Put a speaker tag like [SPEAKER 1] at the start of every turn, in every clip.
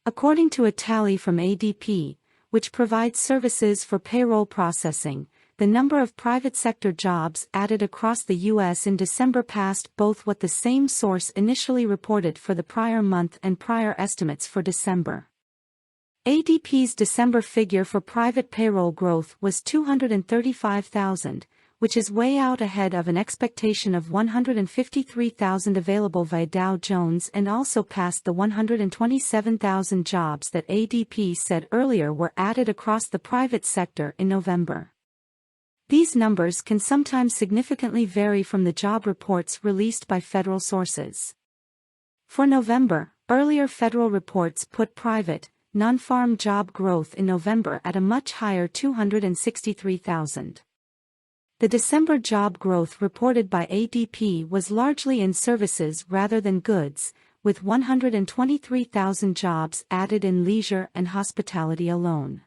[SPEAKER 1] According to a tally from ADP, which provides services for payroll processing, the number of private sector jobs added across the U.S. in December passed both what the same source initially reported for the prior month and prior estimates for December. ADP's December figure for private payroll growth was 235,000, which is way out ahead of an expectation of 153,000 available via Dow Jones and also passed the 127,000 jobs that ADP said earlier were added across the private sector in November. These numbers can sometimes significantly vary from the job reports released by federal sources. For November, earlier federal reports put private, non-farm job growth in November at a much higher 263,000. The December job growth reported by ADP was largely in services rather than goods, with 123,000 jobs added in leisure and hospitality alone.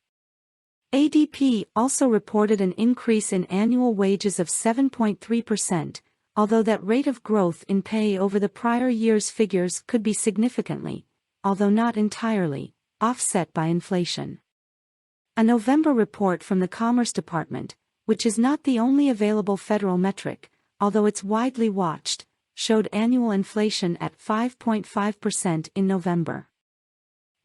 [SPEAKER 1] ADP also reported an increase in annual wages of 7.3%, although that rate of growth in pay over the prior year's figures could be significantly, although not entirely, offset by inflation. A November report from the Commerce Department, which is not the only available federal metric, although it's widely watched, showed annual inflation at 5.5% in November.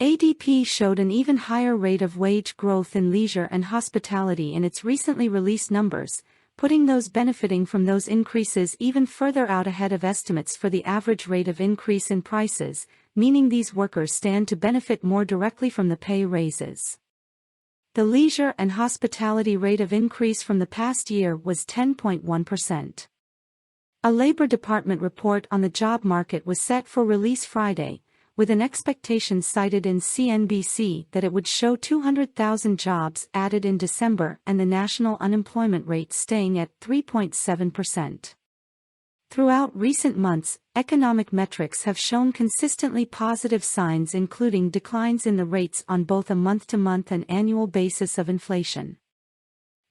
[SPEAKER 1] ADP showed an even higher rate of wage growth in leisure and hospitality in its recently released numbers, putting those benefiting from those increases even further out ahead of estimates for the average rate of increase in prices, meaning these workers stand to benefit more directly from the pay raises. The leisure and hospitality rate of increase from the past year was 10.1%. A Labor Department report on the job market was set for release Friday, with an expectation cited in CNBC that it would show 200,000 jobs added in December and the national unemployment rate staying at 3.7%. Throughout recent months, economic metrics have shown consistently positive signs, including declines in the rates on both a month-to-month and annual basis of inflation.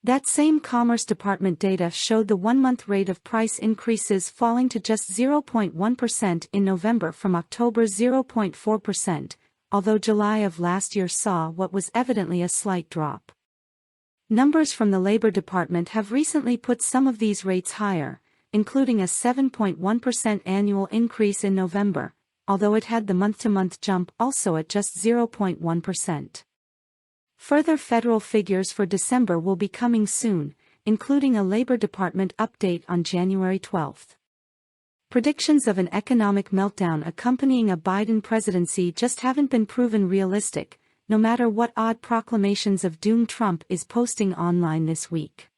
[SPEAKER 1] That same Commerce Department data showed the one-month rate of price increases falling to just 0.1% in November from October's 0.4%, although July of last year saw what was evidently a slight drop. Numbers from the Labor Department have recently put some of these rates higher, including a 7.1% annual increase in November, although it had the month-to-month jump also at just 0.1%. Further federal figures for December will be coming soon, including a Labor Department update on January 12. Predictions of an economic meltdown accompanying a Biden presidency just haven't been proven realistic, no matter what odd proclamations of doom Trump is posting online this week.